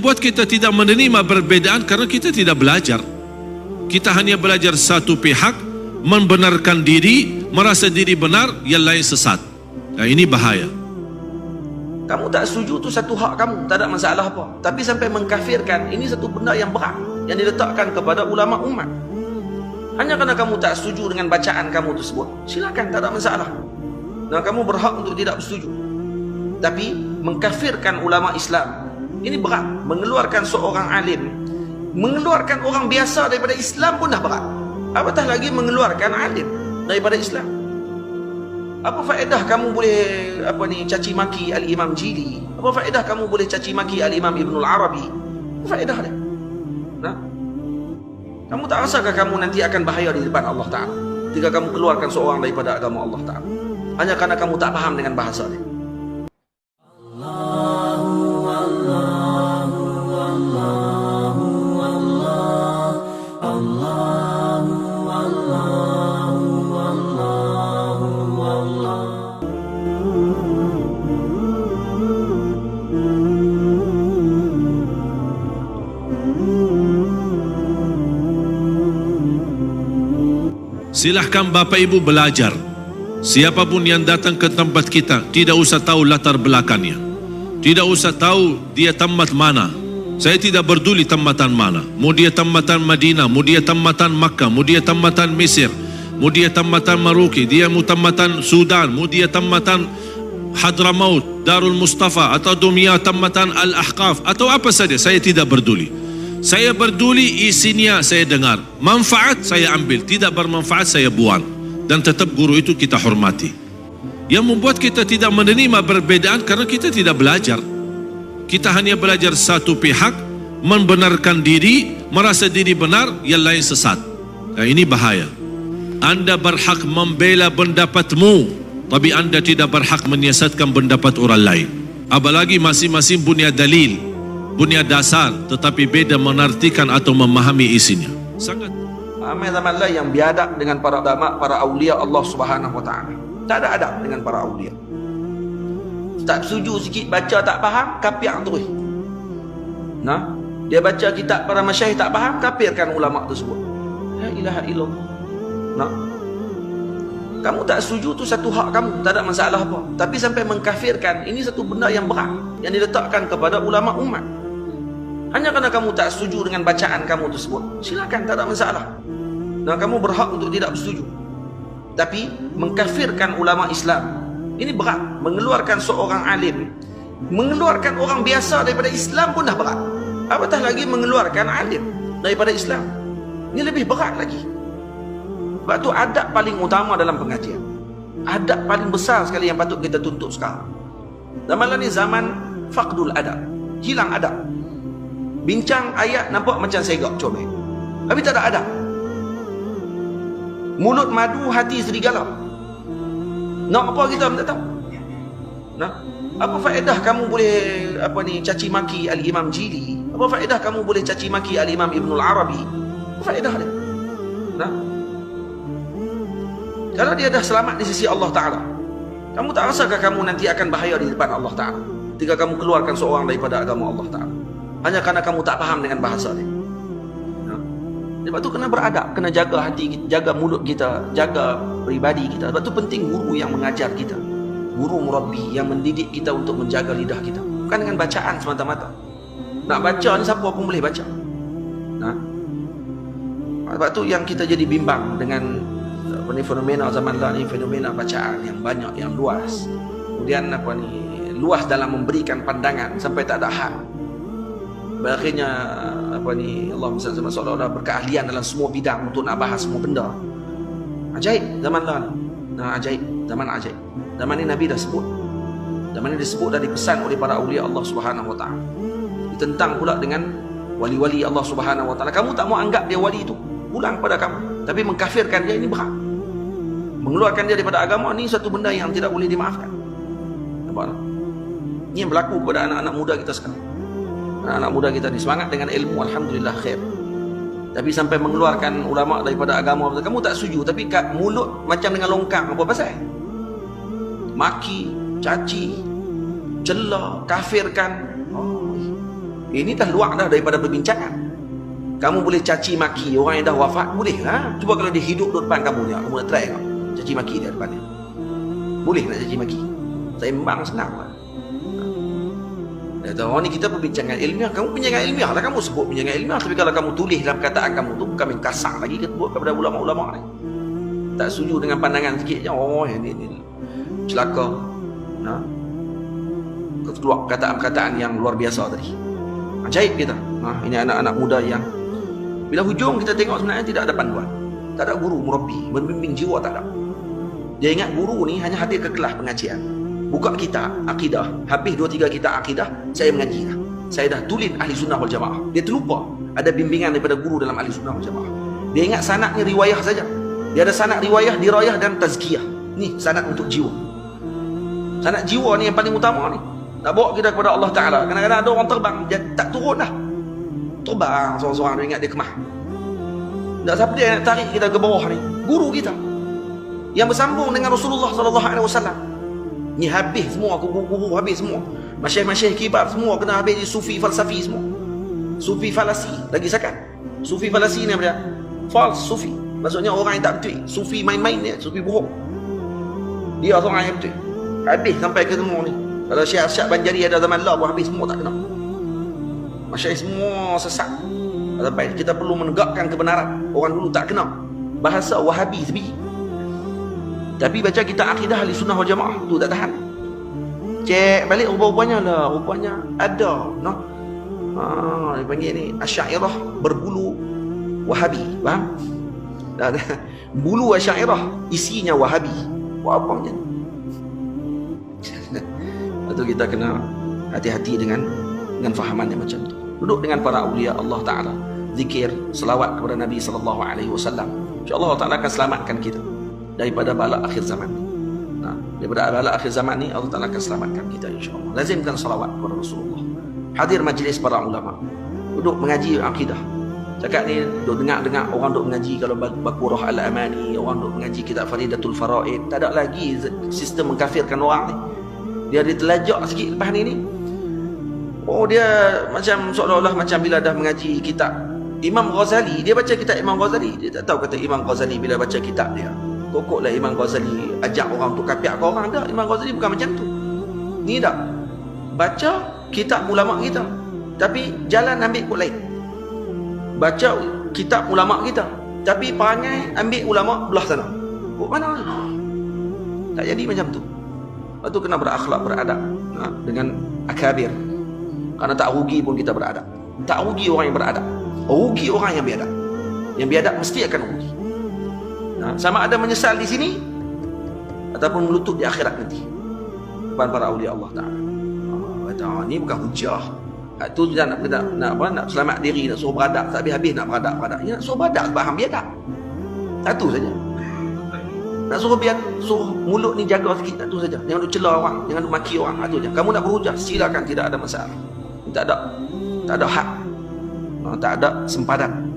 Buat kita tidak menerima perbedaan karena kita tidak belajar. Kita hanya belajar satu pihak, membenarkan diri, merasa diri benar, yang lain sesat. Nah, ini bahaya. Kamu tak setuju tu satu hak kamu, tak ada masalah apa. Tapi sampai mengkafirkan, ini satu benda yang berat yang diletakkan kepada ulama umat. Hanya kerana kamu tak setuju dengan bacaan kamu tersebut, silakan, tak ada masalah. Dan kamu berhak untuk tidak bersetuju. Tapi mengkafirkan ulama Islam, ini berat. Mengeluarkan seorang alim, mengeluarkan orang biasa daripada Islam pun dah berat. Apatah lagi mengeluarkan alim daripada Islam. Apa faedah kamu boleh caci maki Al-Imam Jili? Apa faedah kamu boleh caci maki Al-Imam Ibnul Arabi? Apa faedah dia? Nah, kamu tak rasakah kamu nanti akan bahaya di depan Allah Ta'ala jika kamu keluarkan seorang daripada agama Allah Ta'ala hanya kerana kamu tak faham dengan bahasa dia? Silahkan Bapak Ibu belajar. Siapapun yang datang ke tempat kita, tidak usah tahu latar belakangnya, tidak usah tahu dia tamat mana. Saya tidak peduli tamatan mana. Mau dia tamatan Madinah, mau dia tamatan Makkah, mau dia tamatan Mesir, mau dia tamatan Maroke, dia mau tamatan Sudan, mau dia tamatan Hadramaut, Darul Mustafa, atau dunia tamatan Al-Ahqaf, atau apa saja, saya tidak peduli. Saya peduli isinya, saya dengar. Manfaat saya ambil, tidak bermanfaat saya buang. Dan tetap guru itu kita hormati. Yang membuat kita tidak menerima perbedaan karena kita tidak belajar. Kita hanya belajar satu pihak, membenarkan diri, merasa diri benar, yang lain sesat. Nah, ini bahaya. Anda berhak membela pendapatmu, tapi Anda tidak berhak menyiasatkan pendapat orang lain. Apalagi masing-masing punya dalil, punya dasar, tetapi beda menartikan atau memahami isinya. Sangat ramai zaman lain yang biadab dengan para ulama, para aulia Allah Subhanahu wa taala. Tak ada adab dengan para aulia. Tak setuju sikit baca tak faham, kafir terus. Nah, dia baca kitab para masyayikh tak faham, kafirkan ulama tersebut. La ilaha illallah. Nah, kamu tak setuju tu satu hak kamu, tak ada masalah apa. Tapi sampai mengkafirkan, ini satu benda yang berat yang diletakkan kepada ulama umat. Hanya kerana kamu tak setuju dengan bacaan kamu tersebut, silakan, tak ada masalah. Dan kamu berhak untuk tidak bersetuju. Tapi mengkafirkan ulama Islam, ini berat. Mengeluarkan seorang alim, mengeluarkan orang biasa daripada Islam pun dah berat. Apatah lagi mengeluarkan alim daripada Islam. Ini lebih berat lagi. Sebab tu adab paling utama dalam pengajian, adab paling besar sekali yang patut kita tuntut sekarang. Zaman ni zaman faqdul adab, hilang adab. Bincang ayat nampak macam segak comel, tapi tak ada adab. Mulut madu, hati serigala. Nak apa kita tak tahu. Nah, apa faedah kamu boleh caci maki Al-Imam Jili? Apa faedah kamu boleh caci maki Al-Imam Ibnul Arabi? Apa faedah dia? Nah, kalau dia dah selamat di sisi Allah Ta'ala, kamu tak rasakah kamu nanti akan bahaya di depan Allah Ta'ala ketika kamu keluarkan seorang daripada agama Allah Ta'ala hanya kerana kamu tak faham dengan bahasa dia? Sebab tu kena beradab, kena jaga hati kita, jaga mulut kita, jaga peribadi kita. Sebab tu penting guru yang mengajar kita, guru murabbi yang mendidik kita untuk menjaga lidah kita, bukan dengan bacaan semata-mata. Nak baca ni siapa pun boleh baca. Nah, sebab tu yang kita jadi bimbang dengan fenomena zaman lah ni, fenomena bacaan yang banyak, yang luas. Kemudian luas dalam memberikan pandangan sampai tak ada had. Akhirnya Allah seolah-olah berkeahlian dalam semua bidang untuk nak bahas semua benda. Ajaib zaman lah. Nah, ajaib, zaman ajaib. Zaman ni Nabi dah sebut. Zaman ni disebut dan dipesan oleh para awliya Allah Subhanahu wa taala. Ditentang pula dengan wali-wali Allah Subhanahu wa taala. Kamu tak mau anggap dia wali itu, pulang pada kamu. Tapi mengkafirkan dia, ini berat. Mengeluarkan dia daripada agama ni satu benda yang tidak boleh dimaafkan. Nampak tak? Ini yang berlaku kepada anak-anak muda kita sekarang. Anak-anak muda kita ni semangat dengan ilmu, alhamdulillah khair. Tapi sampai mengeluarkan ulama daripada agama, kamu tak setuju, tapi kat mulut macam dengan longkang. Apa pasal? Maki, caci, celah, kafirkan. Ini dah luar dah daripada perbincangan. Kamu boleh caci maki orang yang dah wafat, boleh lah. Cuba kalau dia hidup di depan kamu ni, kamu nak try tak? Caci maki dia depan dia. Boleh nak caci maki? Sembang senang lah. Dia tahu, oh, ni kita perbincangan ilmiah. Kamu perbincangan ilmiah lah, kamu sebut perbincangan ilmiah. Tapi kalau kamu tulis dalam perkataan kamu tu, bukan main kasar lagi kepada ulama-ulama ni. Tak setuju dengan pandangan sikit je, oh ini celaka. Nah, keluar perkataan-perkataan yang luar biasa tadi. Ajaib kita. Nah, ini anak-anak muda yang bila hujung kita tengok sebenarnya tidak ada panduan. Tak ada guru murabbi, membimbing jiwa tak ada. Dia ingat guru ni hanya hadir ke kelas pengajian. Buka kitab akidah, habis 2-3 kitab akidah, saya mengaji dah. Saya dah tulis ahli sunnah wal jamaah. Dia terlupa ada bimbingan daripada guru dalam ahli sunnah wal jamaah. Dia ingat sanadnya riwayah saja. Dia ada sanad riwayah, dirayah dan tazkiyah. Ni sanad untuk jiwa. Sanad jiwa ni yang paling utama ni. Nak bawa kita kepada Allah Ta'ala. Kadang-kadang ada orang terbang, dia tak turun dah. Terbang seorang-seorang, dia ingat dia kemah. Tak siapa dia nak tarik kita ke bawah ni? Guru kita yang bersambung dengan Rasulullah SAW. Ni habis semua, guru-guru habis semua. Masyayikh-masyayikh kibar semua kena habis di sufi falsafi semua. Sufi falasi lagi sekat. Sufi falasi ni apa dia? False sufi. Maksudnya orang yang tak betul. Sufi main-main dia, sufi bohong. Dia seorang yang betul. Habis sampai ke semua ni. Kalau Syekh Banjari ada zaman lah pun habis semua tak kena. Masyayikh semua sesat. Sampai kita perlu menegakkan kebenaran. Orang dulu tak kena bahasa Wahabi sebiji. Tapi baca kita akidah ahli sunnah wal jamaah tu tak tahan. Cek balik rupanya lah, rupanya ada noh. Dia panggil ni Asy'ariyah berbulu Wahabi, faham? Bulu Asy'ariyah isinya Wahabi. Buat apa macam ni? Itu kita kena hati-hati dengan fahaman yang macam tu. Duduk dengan para awliya Allah Ta'ala, zikir, selawat kepada Nabi SAW. InsyaAllah Allah Ta'ala akan selamatkan kita daripada bala akhir zaman ni. Nah, daripada bala akhir zaman ni Allah Ta'ala akan selamatkan kita insyaAllah. Lazimkan salawat kepada Rasulullah. Hadir majlis para ulama, duduk mengaji akidah. Cakap ni duduk dengar orang duduk mengaji kalau Baqarah Al-Amani, orang duduk mengaji kitab Faridatul Faraid. Tak ada lagi sistem mengkafirkan orang ni. Dia ditelajak sikit lepas ni. Oh, dia macam seolah-olah macam bila dah mengaji kitab Imam Ghazali, dia baca kitab Imam Ghazali, dia tak tahu kata Imam Ghazali bila baca kitab dia. Kokoklah Imam Ghazali ajak orang untuk kafir ke orang. Tak, Imam Ghazali bukan macam tu. Ni tak. Baca kitab ulama kita, tapi jalan ambil kod lain. Baca kitab ulama kita, tapi perangai ambil ulama belah sana. Kok mana? Tak jadi macam tu. Lepas tu kena berakhlak, beradab dengan akabir. Karena tak rugi pun kita beradab. Tak rugi orang yang beradab, rugi orang yang biadab. Yang biadab mesti akan rugi. Sama ada menyesal di sini ataupun melutut di akhirat nanti depan para awliya Allah Ta'ala. Kata ni bukan hujah. Tu dia nak selamat diri, nak suruh beradab, tak habis-habis nak beradab. Ya, nak suruh beradab faham biadab. Satu saja. Nak suruh mulut ni jaga sikit, satu saja. Jangan duk celah orang, jangan duk maki orang, satu saja. Kamu nak berhujah, silakan, tidak ada masalah. Tak ada hak. Tak ada sempadan.